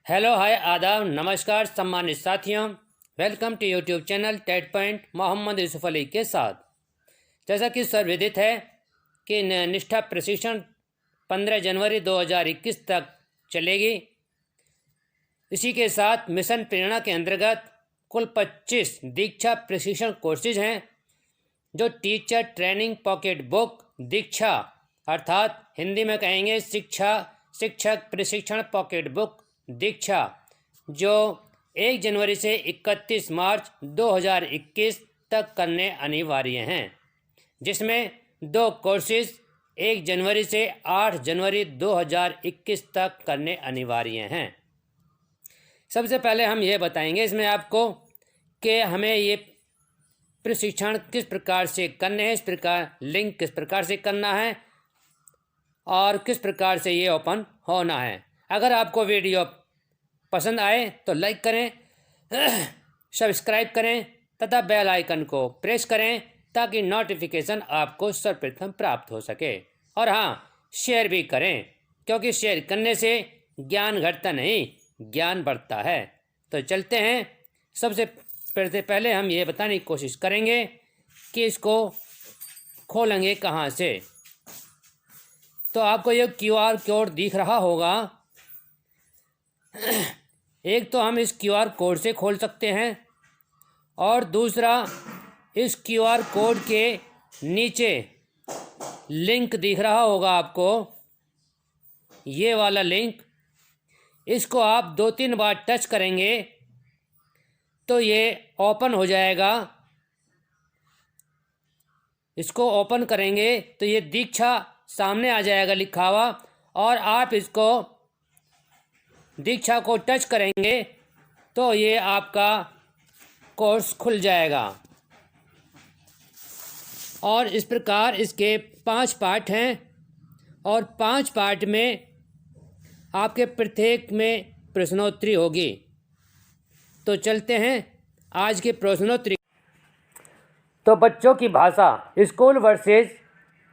Hello hi आदाब नमस्कार सम्मानित साथियों, welcome to YouTube channel TET point Mohammad Yusuf Ali के साथ। जैसा कि सर्वविदित है कि निष्ठा प्रशिक्षण 15 जनवरी 2021 तक चलेगी। इसी के साथ मिशन प्रेरणा के अंतर्गत कुल 25 दीक्षा प्रशिक्षण कोर्सेज हैं, जो टीचर ट्रेनिंग पॉकेट बुक दीक्षा अर्थात हिंदी में कहेंगे शिक्षक प्रशिक्षण पॉकेट बुक दीक्षा, जो 1 जनवरी से 31 मार्च 2021 तक करने अनिवार्य हैं, जिसमें 2 कोर्सेज 1 जनवरी से 8 जनवरी 2021 तक करने अनिवार्य हैं। सबसे पहले हम ये बताएंगे इसमें आपको कि हमें ये प्रशिक्षण किस प्रकार से करने हैं, इस प्रकार लिंक किस प्रकार से करना है और किस प्रकार से ये ओपन होना है। अगर आपको वीडियो पसंद आए तो लाइक करें, सब्सक्राइब करें तथा बेल आइकन को प्रेस करें ताकि नोटिफिकेशन आपको सर्वप्रथम प्राप्त हो सके। और हाँ, शेयर भी करें, क्योंकि शेयर करने से ज्ञान घटता नहीं, ज्ञान बढ़ता है। तो चलते हैं। सबसे पहले हम ये बताने की कोशिश करेंगे कि इसको खोलेंगे कहाँ से। तो आपको ये QR कोड दिख रहा होगा। एक तो हम इस QR कोड से खोल सकते हैं और दूसरा इस QR कोड के नीचे लिंक दिख रहा होगा आपको, ये वाला लिंक। इसको आप 2-3 बार टच करेंगे तो ये ओपन हो जाएगा। इसको ओपन करेंगे तो ये दीक्षा सामने आ जाएगा लिखा हुआ, और आप इसको दीक्षा को टच करेंगे तो ये आपका कोर्स खुल जाएगा। और इस प्रकार इसके 5 पार्ट हैं और 5 पार्ट में आपके प्रत्येक में प्रश्नोत्तरी होगी। तो चलते हैं आज के प्रश्नोत्तरी। तो बच्चों की भाषा, स्कूल वर्सेस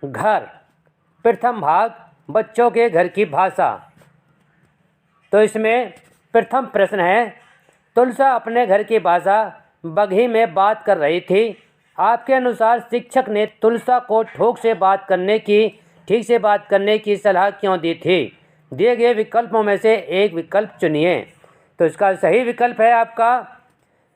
घर, प्रथम भाग, बच्चों के घर की भाषा। तो इसमें प्रथम प्रश्न है, तुलसा अपने घर की भाषा बघी में बात कर रही थी। आपके अनुसार शिक्षक ने तुलसा को ठीक से बात करने की सलाह क्यों दी थी? दिए गए विकल्पों में से एक विकल्प चुनिए। तो इसका सही विकल्प है आपका,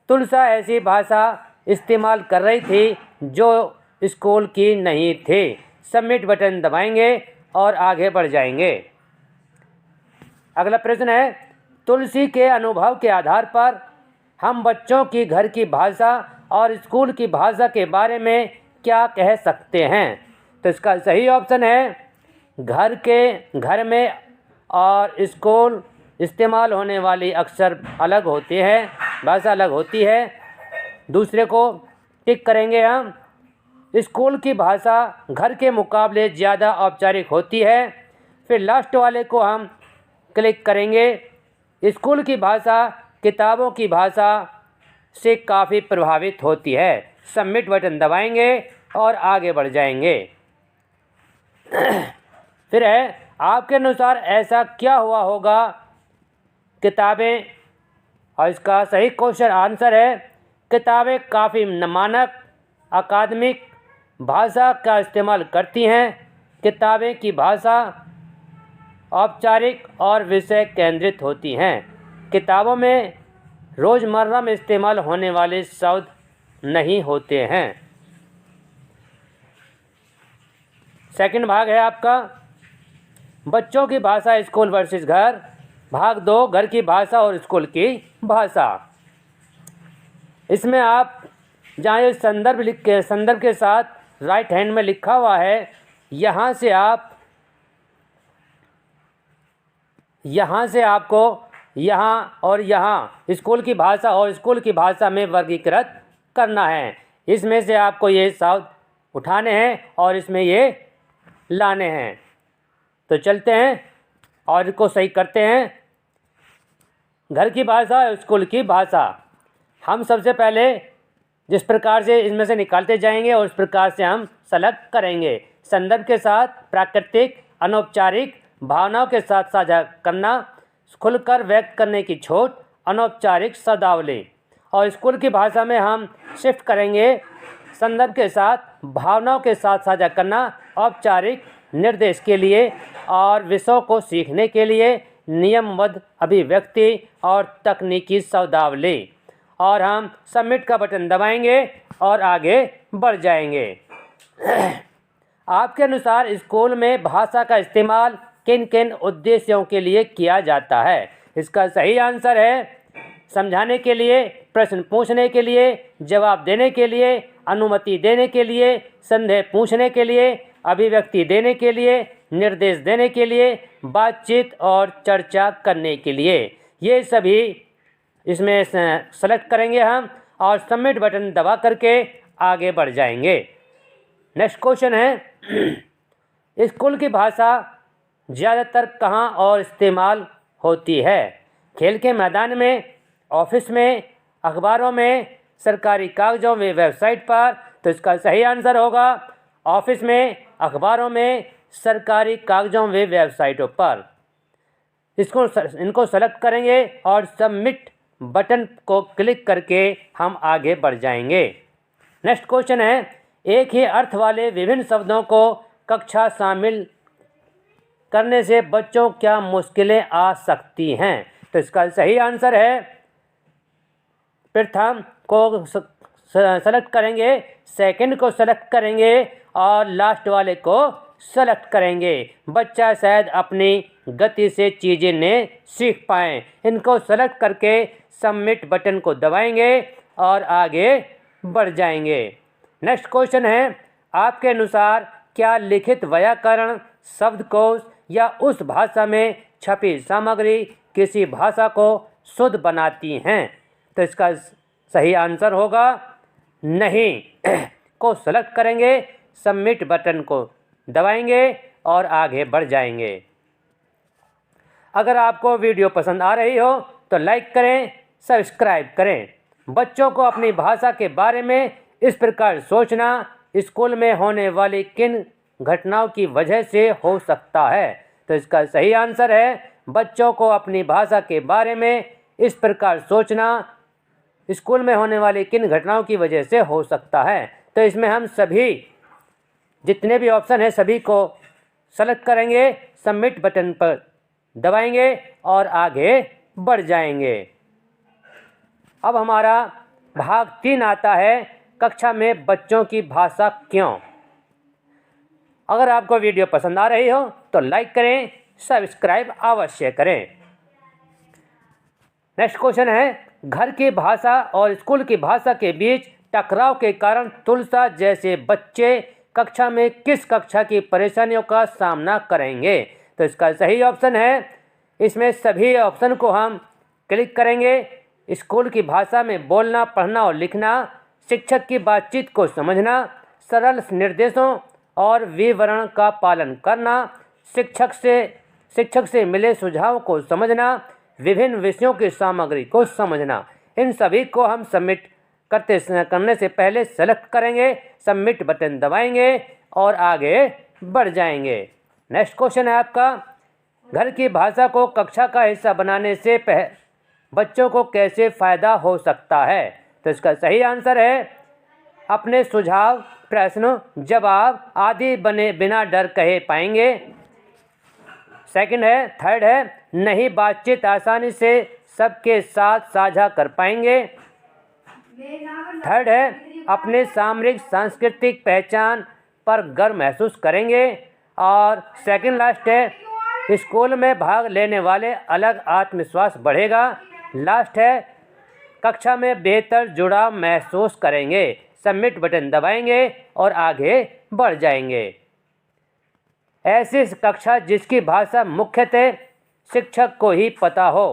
तुलसा ऐसी भाषा इस्तेमाल कर रही थी जो स्कूल की नहीं थी। सबमिट बटन दबाएंगे और आगे बढ़ जाएंगे। अगला प्रश्न है, तुलसी के अनुभव के आधार पर हम बच्चों की घर की भाषा और स्कूल की भाषा के बारे में क्या कह सकते हैं? तो इसका सही ऑप्शन है, घर में और स्कूल इस्तेमाल होने वाली अक्षर अलग होते हैं, भाषा अलग होती है। दूसरे को टिक करेंगे हम। स्कूल की भाषा घर के मुकाबले ज़्यादा औपचारिक होती है। फिर लास्ट वाले को हम क्लिक करेंगे। स्कूल की भाषा किताबों की भाषा से काफ़ी प्रभावित होती है। सबमिट बटन दबाएंगे और आगे बढ़ जाएंगे। फिर है, आपके अनुसार ऐसा क्या हुआ होगा किताबें, और इसका सही क्वेश्चन आंसर है, किताबें काफ़ी मानक अकादमिक भाषा का इस्तेमाल करती हैं। किताबें की भाषा औपचारिक और विषय केंद्रित होती हैं। किताबों में रोज़मर्रा में इस्तेमाल होने वाले शब्द नहीं होते हैं। सेकंड भाग है आपका, बच्चों की भाषा स्कूल वर्सेस घर। भाग 2, घर की भाषा और स्कूल की भाषा। इसमें आप जहाँ ये संदर्भ के साथ राइट हैंड में लिखा हुआ है, यहाँ से आपको यहाँ और यहाँ स्कूल की भाषा और स्कूल की भाषा में वर्गीकृत करना है। इसमें से आपको ये शब्द उठाने हैं और इसमें ये लाने हैं। तो चलते हैं और इसको सही करते हैं। घर की भाषा और स्कूल की भाषा, हम सबसे पहले जिस प्रकार से इसमें से निकालते जाएंगे और इस प्रकार से हम सेलेक्ट करेंगे। संदर्भ के साथ प्राकृतिक, अनौपचारिक, भावनाओं के साथ साझा करना, खुलकर व्यक्त करने की छूट, अनौपचारिक शब्दावली। और स्कूल की भाषा में हम शिफ्ट करेंगे संदर्भ के साथ, भावनाओं के साथ साझा करना, औपचारिक निर्देश के लिए और विषयों को सीखने के लिए नियमबद्ध अभिव्यक्ति और तकनीकी शब्दावली। और हम सबमिट का बटन दबाएंगे और आगे बढ़ जाएंगे। आपके अनुसार स्कूल में भाषा का इस्तेमाल किन किन उद्देश्यों के लिए किया जाता है? इसका सही आंसर है समझाने के लिए, प्रश्न पूछने के लिए, जवाब देने के लिए, अनुमति देने के लिए, संदेह पूछने के लिए, अभिव्यक्ति देने के लिए, निर्देश देने के लिए, बातचीत और चर्चा करने के लिए। ये सभी इसमें सेलेक्ट करेंगे हम और सबमिट बटन दबा करके आगे बढ़ जाएंगे। नेक्स्ट क्वेश्चन है स्कूल की भाषा ज़्यादातर कहाँ और इस्तेमाल होती है? खेल के मैदान में, ऑफिस में, अखबारों में, सरकारी कागजों में, वेबसाइट पर। तो इसका सही आंसर होगा ऑफिस में, अखबारों में, सरकारी कागजों में, वेबसाइटों पर। इनको सेलेक्ट करेंगे और सबमिट बटन को क्लिक करके हम आगे बढ़ जाएंगे। नेक्स्ट क्वेश्चन है एक ही अर्थ वाले विभिन्न शब्दों को कक्षा शामिल करने से बच्चों क्या मुश्किलें आ सकती हैं? तो इसका सही आंसर है प्रथम को सेलेक्ट करेंगे, सेकंड को सेलेक्ट करेंगे और लास्ट वाले को सेलेक्ट करेंगे। बच्चा शायद अपनी गति से चीज़ें ने सीख पाएँ। इनको सेलेक्ट करके सबमिट बटन को दबाएंगे और आगे बढ़ जाएंगे। नेक्स्ट क्वेश्चन है आपके अनुसार क्या लिखित व्याकरण, शब्दकोश या उस भाषा में छपी सामग्री किसी भाषा को शुद्ध बनाती हैं? तो इसका सही आंसर होगा नहीं। को सेलेक्ट करेंगे, सबमिट बटन को दबाएंगे और आगे बढ़ जाएंगे। अगर आपको वीडियो पसंद आ रही हो तो लाइक करें, सब्सक्राइब करें। बच्चों को अपनी भाषा के बारे में इस प्रकार सोचना स्कूल में होने वाली किन घटनाओं की वजह से हो सकता है? तो इसका सही आंसर है बच्चों को अपनी भाषा के बारे में इस प्रकार सोचना स्कूल में होने वाली किन घटनाओं की वजह से हो सकता है। तो इसमें हम सभी जितने भी ऑप्शन हैं सभी को सेलेक्ट करेंगे, सबमिट बटन पर दबाएंगे और आगे बढ़ जाएंगे। अब हमारा भाग 3 आता है कक्षा में बच्चों की भाषा क्यों। अगर आपको वीडियो पसंद आ रही हो तो लाइक करें, सब्सक्राइब अवश्य करें। नेक्स्ट क्वेश्चन है घर की भाषा और स्कूल की भाषा के बीच टकराव के कारण तुलसा जैसे बच्चे कक्षा में किस कक्षा की परेशानियों का सामना करेंगे? तो इसका सही ऑप्शन है, इसमें सभी ऑप्शन को हम क्लिक करेंगे। स्कूल की भाषा में बोलना, पढ़ना और लिखना, शिक्षक की बातचीत को समझना, सरल निर्देशों और विवरण का पालन करना, शिक्षक से मिले सुझावों को समझना, विभिन्न विषयों की सामग्री को समझना। इन सभी को हम सबमिट करने से पहले सेलेक्ट करेंगे, सबमिट बटन दबाएंगे और आगे बढ़ जाएंगे। नेक्स्ट क्वेश्चन है आपका घर की भाषा को कक्षा का हिस्सा बनाने से बच्चों को कैसे फ़ायदा हो सकता है? तो इसका सही आंसर है अपने सुझाव, प्रश्न, जवाब आदि बिना डर कहे पाएंगे। सेकंड है, थर्ड है नहीं बातचीत आसानी से सबके साथ साझा कर पाएंगे। थर्ड है अपने सामरिक सांस्कृतिक पहचान पर गर्व महसूस करेंगे। और सेकंड लास्ट है स्कूल में भाग लेने वाले अलग आत्मविश्वास बढ़ेगा। लास्ट है कक्षा में बेहतर जुड़ाव महसूस करेंगे। सबमिट बटन दबाएंगे और आगे बढ़ जाएंगे। ऐसी कक्षा जिसकी भाषा मुख्यतः शिक्षक को ही पता हो,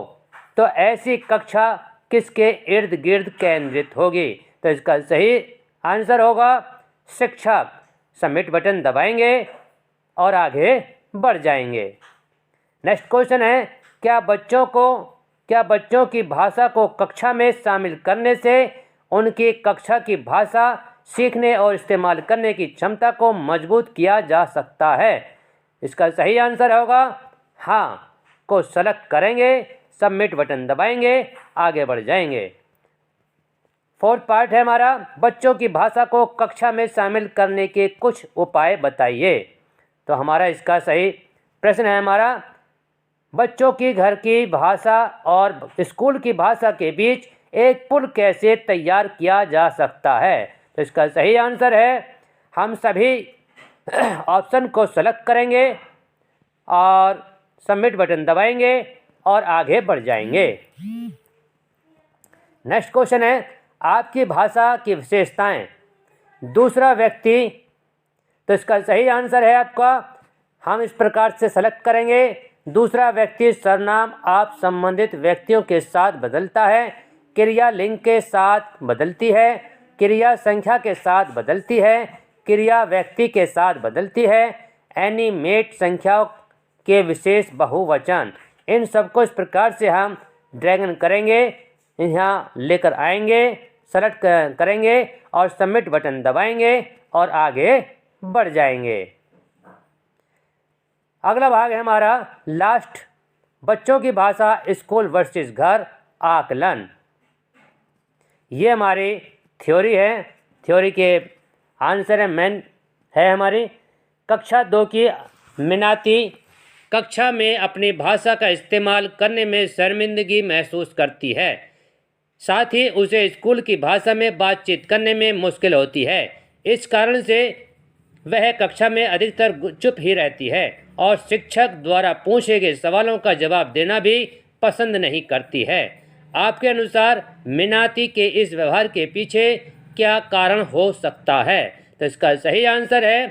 तो ऐसी कक्षा किसके इर्द गिर्द केंद्रित होगी? तो इसका सही आंसर होगा शिक्षक। सबमिट बटन दबाएंगे और आगे बढ़ जाएंगे। नेक्स्ट क्वेश्चन है क्या बच्चों की भाषा को कक्षा में शामिल करने से उनकी कक्षा की भाषा सीखने और इस्तेमाल करने की क्षमता को मजबूत किया जा सकता है? इसका सही आंसर होगा हाँ। को सेलेक्ट करेंगे, सबमिट बटन दबाएंगे, आगे बढ़ जाएंगे। फोर्थ पार्ट है हमारा, बच्चों की भाषा को कक्षा में शामिल करने के कुछ उपाय बताइए। तो हमारा इसका सही प्रश्न है हमारा, बच्चों की घर की भाषा और स्कूल की भाषा के बीच एक पुल कैसे तैयार किया जा सकता है। तो इसका सही आंसर है, हम सभी ऑप्शन को सेलेक्ट करेंगे और सबमिट बटन दबाएंगे और आगे बढ़ जाएंगे। नेक्स्ट क्वेश्चन है, आपकी भाषा की विशेषताएं। दूसरा व्यक्ति, तो इसका सही आंसर है आपका, हम इस प्रकार से सेलेक्ट करेंगे, दूसरा व्यक्ति सर्वनाम आप संबंधित व्यक्तियों के साथ बदलता है, क्रिया लिंग के साथ बदलती है, क्रिया संख्या के साथ बदलती है, क्रिया व्यक्ति के साथ बदलती है, एनिमेट संख्याओं के विशेष बहुवचन। इन सबको इस प्रकार से हम ड्रैगन करेंगे, यहाँ लेकर आएंगे, सेलेक्ट करेंगे और सबमिट बटन दबाएंगे और आगे बढ़ जाएंगे। अगला भाग है हमारा लास्ट, बच्चों की भाषा स्कूल वर्सेस घर आकलन। ये हमारी थ्योरी है, थ्योरी के आंसर है, मेन है हमारी। कक्षा 2 की मीनाती कक्षा में अपनी भाषा का इस्तेमाल करने में शर्मिंदगी महसूस करती है, साथ ही उसे स्कूल की भाषा में बातचीत करने में मुश्किल होती है। इस कारण से वह कक्षा में अधिकतर चुप ही रहती है और शिक्षक द्वारा पूछे गए सवालों का जवाब देना भी पसंद नहीं करती है। आपके अनुसार मीनाती के इस व्यवहार के पीछे क्या कारण हो सकता है। तो इसका सही आंसर है,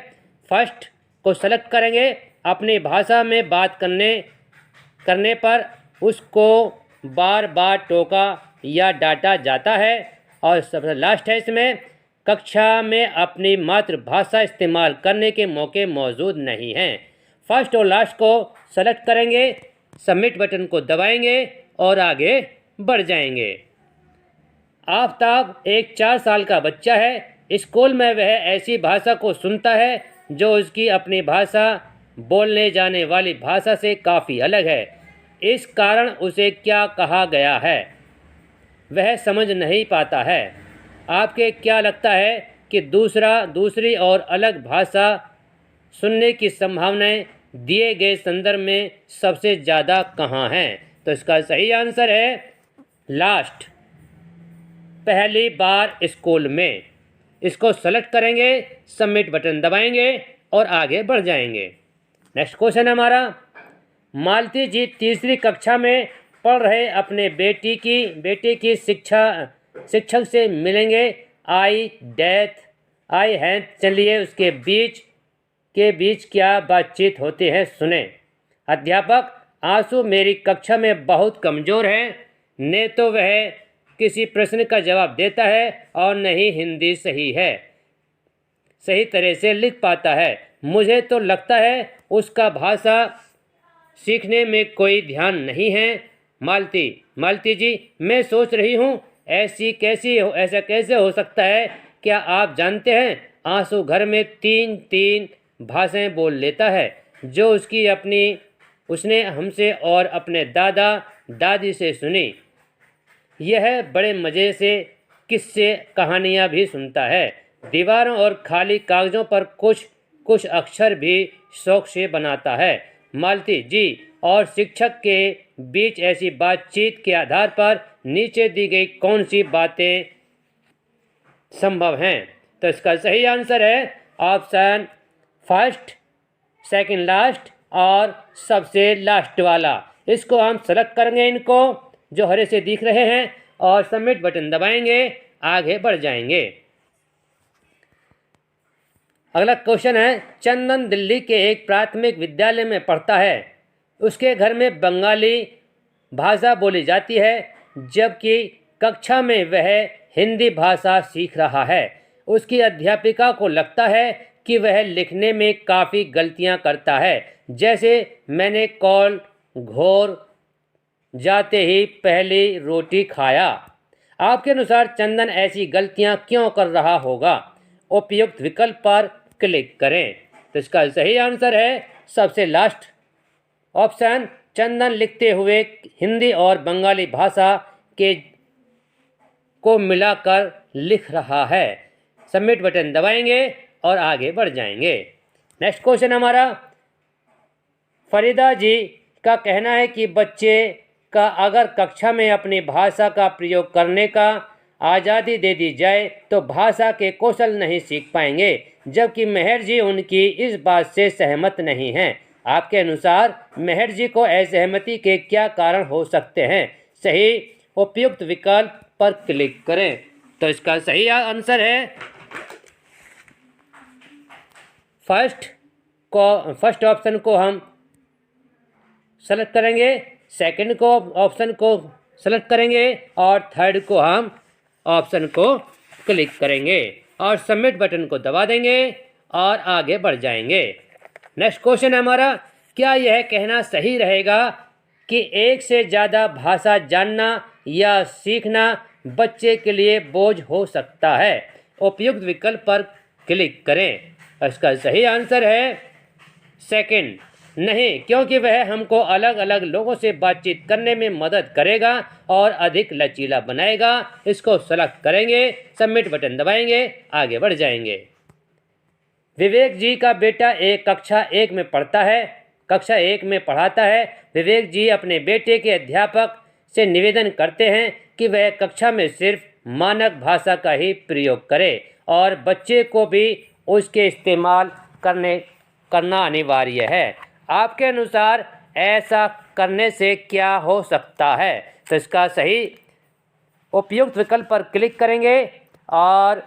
फर्स्ट को सेलेक्ट करेंगे, अपनी भाषा में बात करने पर उसको बार बार टोका या डांटा जाता है, और सबसे लास्ट है इसमें, कक्षा में अपनी मातृभाषा इस्तेमाल करने के मौके मौजूद नहीं हैं। फर्स्ट और लास्ट को सेलेक्ट करेंगे, सबमिट बटन को दबाएंगे और आगे बढ़ जाएंगे। आफ्ताब एक 4 साल का बच्चा है। स्कूल में वह ऐसी भाषा को सुनता है जो उसकी अपनी भाषा बोलने जाने वाली भाषा से काफ़ी अलग है। इस कारण उसे क्या कहा गया है वह समझ नहीं पाता है। आपके क्या लगता है कि दूसरी और अलग भाषा सुनने की संभावनाएं दिए गए संदर्भ में सबसे ज़्यादा कहाँ हैं। तो इसका सही आंसर है लास्ट, पहली बार स्कूल में। इसको सेलेक्ट करेंगे, सबमिट बटन दबाएंगे और आगे बढ़ जाएंगे। नेक्स्ट क्वेश्चन है हमारा, मालती जी तीसरी कक्षा में पढ़ रहे अपने बेटे की शिक्षक से मिलेंगे। आई हैं। चलिए उसके बीच क्या बातचीत होती है सुने। अध्यापक, आंसू मेरी कक्षा में बहुत कमज़ोर है, न तो वह किसी प्रश्न का जवाब देता है और न ही हिंदी सही तरह से लिख पाता है। मुझे तो लगता है उसका भाषा सीखने में कोई ध्यान नहीं है। मालती जी, मैं सोच रही हूँ ऐसा कैसे हो सकता है। क्या आप जानते हैं आंसू घर में तीन भाषाएं बोल लेता है, जो उसने हमसे और अपने दादा दादी से सुनी। यह बड़े मज़े से किस्से कहानियाँ भी सुनता है। दीवारों और खाली कागज़ों पर कुछ अक्षर भी शौक से बनाता है। मालती जी और शिक्षक के बीच ऐसी बातचीत के आधार पर नीचे दी गई कौन सी बातें संभव हैं। तो इसका सही आंसर है ऑप्शन फर्स्ट, सेकंड लास्ट और सबसे लास्ट वाला। इसको हम सेलेक्ट करेंगे, इनको जो हरे से दिख रहे हैं, और सबमिट बटन दबाएंगे, आगे बढ़ जाएंगे। अगला क्वेश्चन है, चंदन दिल्ली के एक प्राथमिक विद्यालय में पढ़ता है। उसके घर में बंगाली भाषा बोली जाती है, जबकि कक्षा में वह हिंदी भाषा सीख रहा है। उसकी अध्यापिका को लगता है कि वह लिखने में काफ़ी गलतियां करता है, जैसे मैंने कॉल घोर जाते ही पहली रोटी खाया। आपके अनुसार चंदन ऐसी गलतियां क्यों कर रहा होगा। उपयुक्त विकल्प पर क्लिक करें। तो इसका सही आंसर है सबसे लास्ट ऑप्शन, चंदन लिखते हुए हिंदी और बंगाली भाषा के को मिलाकर लिख रहा है। सबमिट बटन दबाएंगे और आगे बढ़ जाएंगे। नेक्स्ट क्वेश्चन हमारा, फरीदा जी का कहना है कि बच्चे का अगर कक्षा में अपनी भाषा का प्रयोग करने का आज़ादी दे दी जाए तो भाषा के कौशल नहीं सीख पाएंगे, जबकि मेहर जी उनकी इस बात से सहमत नहीं हैं। आपके अनुसार मेहर जी को असहमति के क्या कारण हो सकते हैं? सही उपयुक्त विकल्प पर क्लिक करें। तो इसका सही आंसर है फर्स्ट ऑप्शन को हम सेलेक्ट करेंगे, सेकंड को ऑप्शन को सेलेक्ट करेंगे और थर्ड को हम ऑप्शन को क्लिक करेंगे और सबमिट बटन को दबा देंगे और आगे बढ़ जाएंगे। नेक्स्ट क्वेश्चन है हमारा, क्या यह कहना सही रहेगा कि एक से ज़्यादा भाषा जानना या सीखना बच्चे के लिए बोझ हो सकता है? उपयुक्त विकल्प पर क्लिक करें। इसका सही आंसर है सेकंड, नहीं, क्योंकि वह हमको अलग अलग लोगों से बातचीत करने में मदद करेगा और अधिक लचीला बनाएगा। इसको सेलेक्ट करेंगे, सबमिट बटन दबाएंगे, आगे बढ़ जाएंगे। विवेक जी का बेटा कक्षा एक में पढ़ाता है। विवेक जी अपने बेटे के अध्यापक से निवेदन करते हैं कि वह कक्षा में सिर्फ मानक भाषा का ही प्रयोग करे और बच्चे को भी उसके इस्तेमाल करना अनिवार्य है। आपके अनुसार ऐसा करने से क्या हो सकता है? तो इसका सही उपयुक्त विकल्प पर क्लिक करेंगे और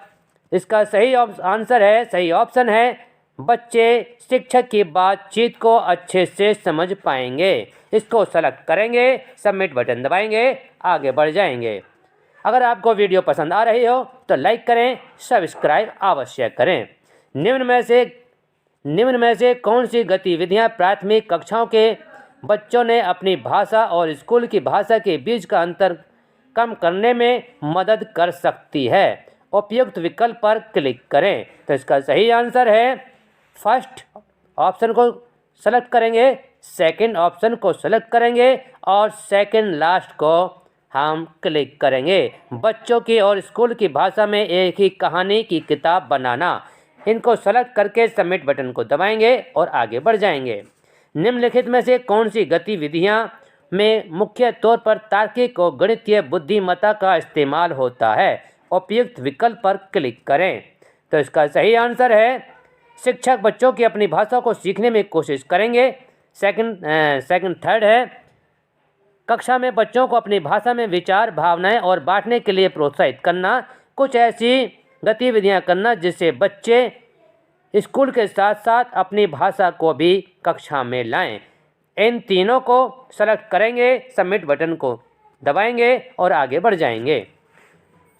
इसका सही ऑप्शन है बच्चे शिक्षक की बातचीत को अच्छे से समझ पाएंगे। इसको सेलेक्ट करेंगे, सबमिट बटन दबाएंगे, आगे बढ़ जाएंगे। अगर आपको वीडियो पसंद आ रही हो तो लाइक करें, सब्सक्राइब अवश्य करें। निम्न में से कौन सी गतिविधियां प्राथमिक कक्षाओं के बच्चों ने अपनी भाषा और स्कूल की भाषा के बीच का अंतर कम करने में मदद कर सकती है? उपयुक्त विकल्प पर क्लिक करें। तो इसका सही आंसर है फर्स्ट ऑप्शन को सेलेक्ट करेंगे, सेकंड ऑप्शन को सेलेक्ट करेंगे और सेकंड लास्ट को हम क्लिक करेंगे। बच्चों की और स्कूल की भाषा में एक ही कहानी की किताब बनाना, इनको सेलेक्ट करके सबमिट बटन को दबाएंगे और आगे बढ़ जाएंगे। निम्नलिखित में से कौन सी गतिविधियां में मुख्य तौर पर तार्किक और गणितीय बुद्धिमत्ता का इस्तेमाल होता है? उपयुक्त विकल्प पर क्लिक करें। तो इसका सही आंसर है शिक्षक बच्चों की अपनी भाषा को सीखने में कोशिश करेंगे। थर्ड है कक्षा में बच्चों को अपनी भाषा में विचार, भावनाएं और बांटने के लिए प्रोत्साहित करना। कुछ ऐसी गतिविधियां करना जिससे बच्चे स्कूल के साथ साथ अपनी भाषा को भी कक्षा में लाएं। इन तीनों को सेलेक्ट करेंगे, सबमिट बटन को दबाएंगे और आगे बढ़ जाएंगे।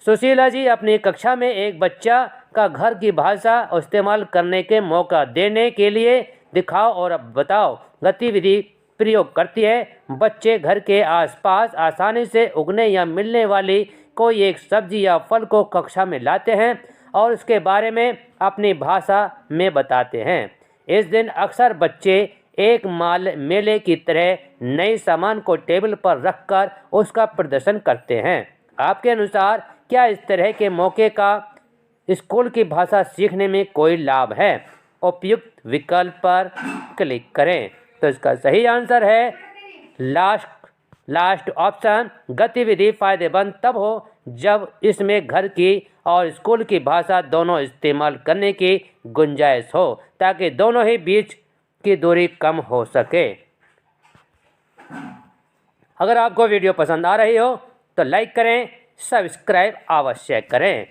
सुशीला जी अपनी कक्षा में एक बच्चा का घर की भाषा इस्तेमाल करने के मौका देने के लिए दिखाओ और बताओ गतिविधि प्रयोग करती है। बच्चे घर के आसपास आसानी से उगने या मिलने वाली कोई एक सब्जी या फल को कक्षा में लाते हैं और उसके बारे में अपनी भाषा में बताते हैं। इस दिन अक्सर बच्चे एक मेले की तरह नए सामान को टेबल पर रखकर उसका प्रदर्शन करते हैं। आपके अनुसार क्या इस तरह के मौके का स्कूल की भाषा सीखने में कोई लाभ है? उपयुक्त विकल्प पर क्लिक करें। तो इसका सही आंसर है लास्ट ऑप्शन। गतिविधि फायदेमंद तब हो जब इसमें घर की और स्कूल की भाषा दोनों इस्तेमाल करने की गुंजाइश हो, ताकि दोनों ही बीच की दूरी कम हो सके। अगर आपको वीडियो पसंद आ रही हो तो लाइक करें, सब्सक्राइब अवश्य करें।